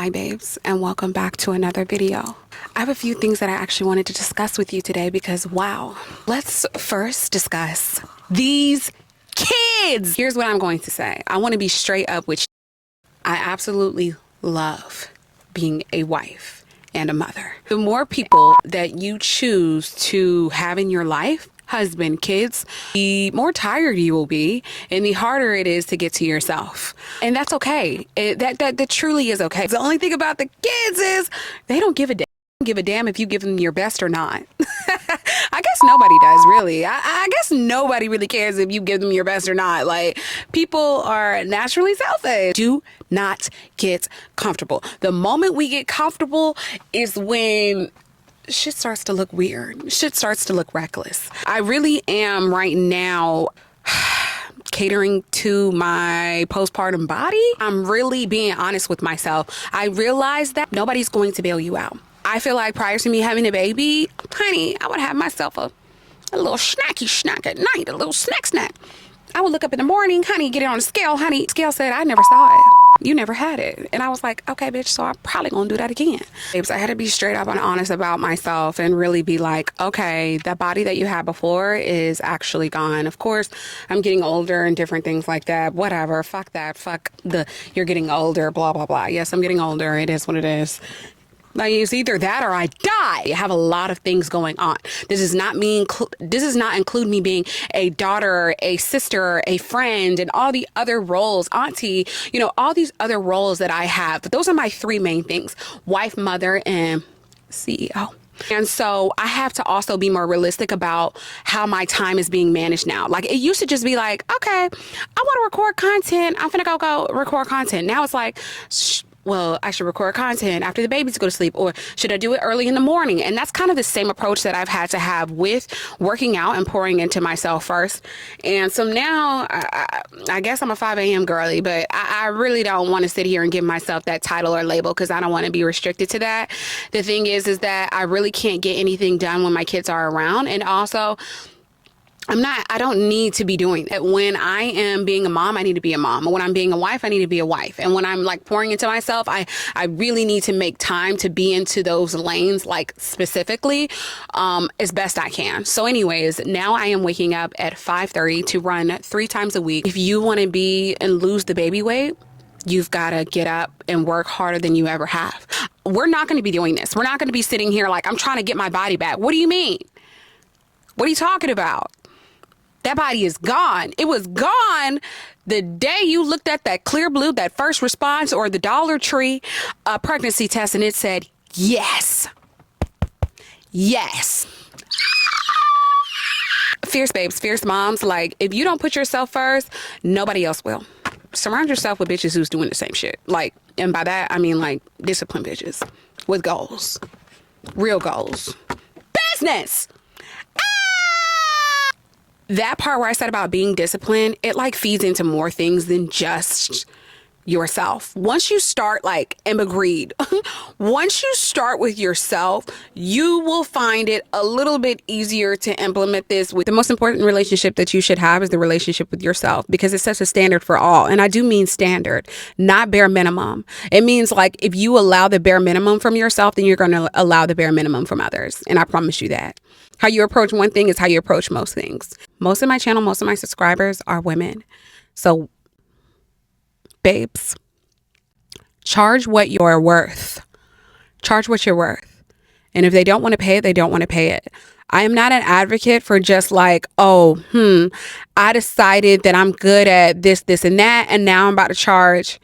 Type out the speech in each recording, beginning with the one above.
Hi babes, and welcome back to another video. I have a few things that I actually wanted to discuss with you today because wow. Let's first discuss these kids. Here's what I'm going to say. I want to be straight up with you. I absolutely love being a wife and a mother. The more people that you choose to have in your life, husband, kids, the more tired you will be and the harder it is to get to yourself. And that's okay. That truly is okay. The only thing about the kids is they don't give a damn if you give them your best or not. I guess nobody does, really. I guess nobody really cares if you give them your best or not. Like, people are naturally selfish. Do not get comfortable. The moment we get comfortable is when shit starts to look weird. Shit starts to look reckless. I really am right now catering to my postpartum body. I'm really being honest with myself. I realize that nobody's going to bail you out. I feel like prior to me having a baby, honey, I would have myself a little snacky snack at night, a little snack. I would look up in the morning, honey, get it on the scale, honey. Scale said, I never saw it. You never had it. And I was like, okay, bitch, so I'm probably gonna do that again. Babes, I had to be straight up and honest about myself and really be like, okay, that body that you had before is actually gone. Of course, I'm getting older and different things like that. Whatever, fuck that, fuck the, you're getting older, blah, blah, blah. Yes, I'm getting older. It is what it is. Like, it's either that or I die. I have a lot of things going on. This does not include me being a daughter, a sister, a friend, and all the other roles, auntie, all these other roles that I have. But those are my three main things: wife, mother, and CEO. And so I have to also be more realistic about how my time is being managed now. Like, it used to just be like, okay, I want to record content. I'm finna go record content. Now it's like, well, I should record content after the babies go to sleep, or should I do it early in the morning? And that's kind of the same approach that I've had to have with working out and pouring into myself first. And so now I guess I'm a 5 a.m. girly, but I really don't want to sit here and give myself that title or label because I don't want to be restricted to that. The thing is that I really can't get anything done when my kids are around. And also, I don't need to be doing that. When I am being a mom, I need to be a mom. When I'm being a wife, I need to be a wife. And when I'm like pouring into myself, I really need to make time to be into those lanes, like specifically, as best I can. So anyways, now I am waking up at 5:30 to run 3 times a week. If you want to be and lose the baby weight, you've got to get up and work harder than you ever have. We're not going to be doing this. We're not going to be sitting here like, I'm trying to get my body back. What do you mean? What are you talking about? That body is gone. It was gone the day you looked at that Clear Blue, that first response, or the Dollar Tree pregnancy test, and it said, yes. Yes. Fierce babes, fierce moms. Like, if you don't put yourself first, nobody else will. Surround yourself with bitches who's doing the same shit. Like, and by that, I mean, like, disciplined bitches with goals. Real goals. Business. That part where I said about being disciplined, it like feeds into more things than just yourself. Once you start, like, and agreed, once you start with yourself, you will find it a little bit easier to implement this. With the most important relationship that you should have is the relationship with yourself, because it sets a standard for all. And I do mean standard, not bare minimum. It means, like, if you allow the bare minimum from yourself, then you're going to allow the bare minimum from others. And I promise you that. How you approach one thing is how you approach most things. Most of my channel, most of my subscribers are women. So, babes, charge what you're worth. Charge what you're worth. And if they don't want to pay it, they don't want to pay it. I am not an advocate for just like, I decided that I'm good at this, and that, and now I'm about to charge,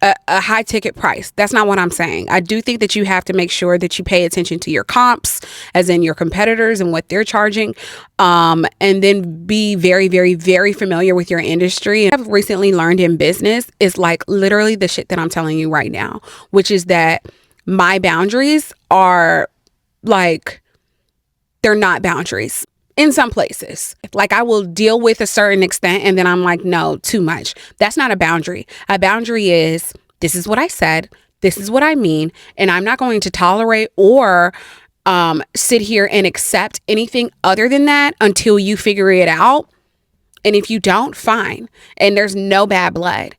a high ticket price. That's not what I'm saying. I do think that you have to make sure that you pay attention to your comps, as in your competitors and what they're charging, and then be very, very, very familiar with your industry. I've recently learned in business is like literally the shit that I'm telling you right now, which is that my boundaries are like, they're not boundaries. In some places, like, I will deal with a certain extent and then I'm like, no, too much. That's not a boundary. A boundary is, this is what I said, this is what I mean, and I'm not going to tolerate or sit here and accept anything other than that until you figure it out. And if you don't, fine. And there's no bad blood.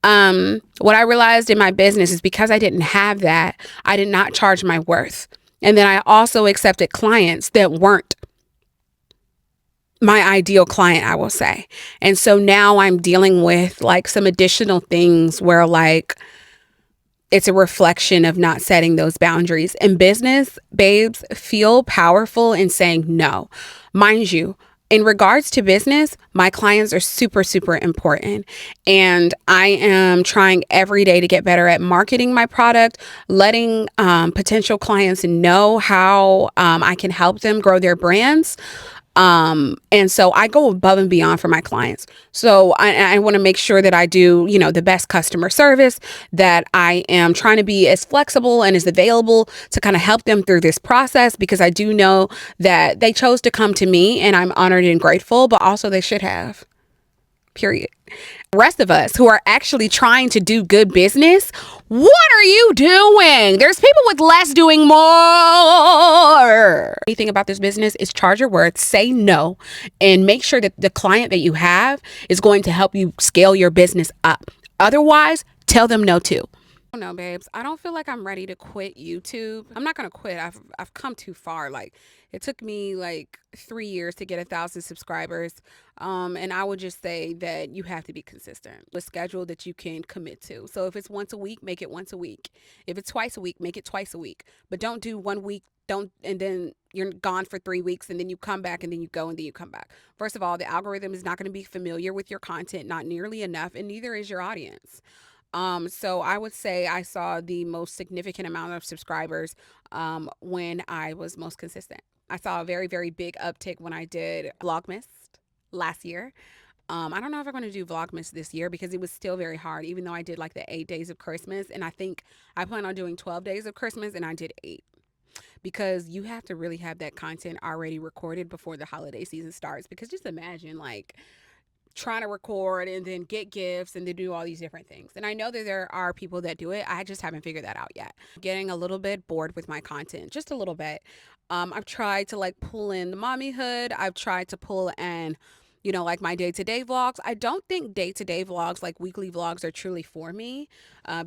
What I realized in my business is because I didn't have that, I did not charge my worth. And then I also accepted clients that weren't my ideal client, I will say. And so now I'm dealing with like some additional things where like it's a reflection of not setting those boundaries. In business, babes, feel powerful in saying no. Mind you, in regards to business, my clients are super, super important. And I am trying every day to get better at marketing my product, letting potential clients know how I can help them grow their brands. And so I go above and beyond for my clients. So I want to make sure that I do, the best customer service, that I am trying to be as flexible and as available to kind of help them through this process, because I do know that they chose to come to me and I'm honored and grateful, but also they should have. Period. Rest of us who are actually trying to do good business, what are you doing? There's people with less doing more. Anything about this business is charge your worth, say no, and make sure that the client that you have is going to help you scale your business up. Otherwise, tell them no too. No, babes, I don't feel like I'm ready to quit YouTube. I'm not gonna quit. I've come too far. Like, it took me like 3 years to get 1,000 subscribers. And I would just say that you have to be consistent. A schedule that you can commit to. So if it's once a week, make it once a week. If it's twice a week, make it twice a week. But don't do 1 week, and then you're gone for 3 weeks, and then you come back, and then you go, and then you come back. First of all, the algorithm is not going to be familiar with your content, not nearly enough, and neither is your audience. So I would say I saw the most significant amount of subscribers when I was most consistent. I saw a very, very big uptick when I did Vlogmas last year. I don't know if I'm going to do Vlogmas this year because it was still very hard, even though I did like the 8 days of Christmas. And I think I plan on doing 12 days of Christmas, and I did 8. Because you have to really have that content already recorded before the holiday season starts. Because just imagine like trying to record and then get gifts and then do all these different things. And I know that there are people that do it. I just haven't figured that out yet. Getting a little bit bored with my content, just a little bit. I've tried to like pull in the mommyhood. I've tried to pull in, like my day-to-day vlogs. I don't think day-to-day vlogs, like weekly vlogs, are truly for me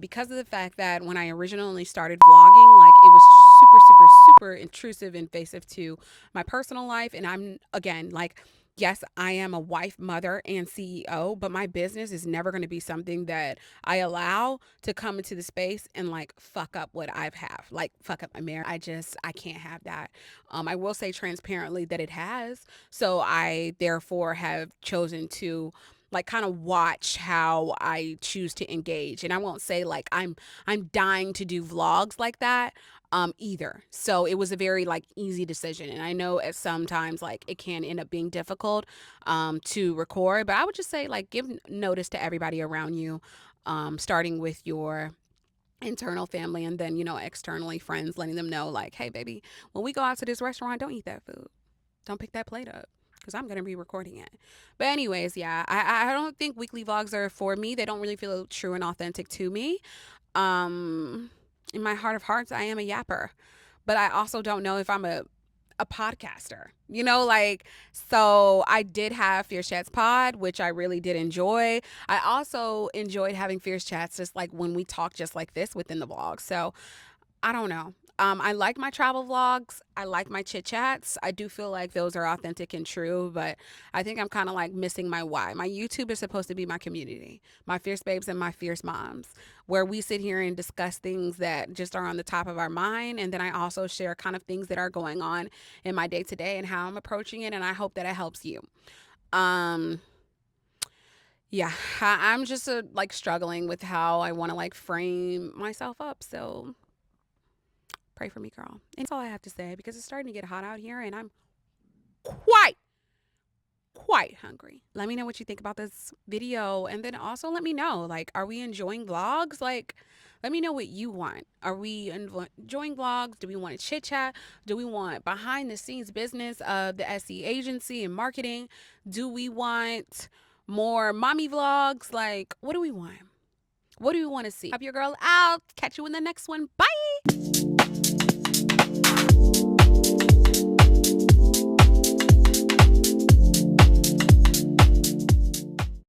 because of the fact that when I originally started vlogging, like it was super, super, super intrusive, invasive to my personal life. And I'm, again, like, yes, I am a wife, mother, and CEO, but my business is never going to be something that I allow to come into the space and like fuck up what I've have, like fuck up my marriage. I can't have that. I will say transparently that it has. So I therefore have chosen to like kind of watch how I choose to engage. And I won't say like I'm dying to do vlogs like that either. So it was a very like easy decision. And I know at sometimes like it can end up being difficult to record, but I would just say like give notice to everybody around you, starting with your internal family and then, externally friends, letting them know like, hey baby, when we go out to this restaurant, don't eat that food. Don't pick that plate up because I'm going to be recording it. But anyways, yeah, I don't think weekly vlogs are for me. They don't really feel true and authentic to me. In my heart of hearts, I am a yapper, but I also don't know if I'm a podcaster, so I did have Fierce Chats Pod, which I really did enjoy. I also enjoyed having Fierce Chats, just like when we talk just like this within the vlog. So I don't know. I like my travel vlogs. I like my chit chats. I do feel like those are authentic and true, but I think I'm kind of like missing my why. My YouTube is supposed to be my community, my fierce babes and my fierce moms, where we sit here and discuss things that just are on the top of our mind. And then I also share kind of things that are going on in my day to day and how I'm approaching it. And I hope that it helps you. Yeah, I'm just like struggling with how I want to like frame myself up. So pray for me, girl. And that's all I have to say because it's starting to get hot out here and I'm quite hungry. Let me know what you think about this video. And then also let me know, like, are we enjoying vlogs? Like, let me know what you want. Are we enjoying vlogs? Do we want to chit chat? Do we want behind the scenes business of the SE agency and marketing? Do we want more mommy vlogs? Like, what do we want? What do we want to see? Help your girl out. Catch you in the next one. Bye.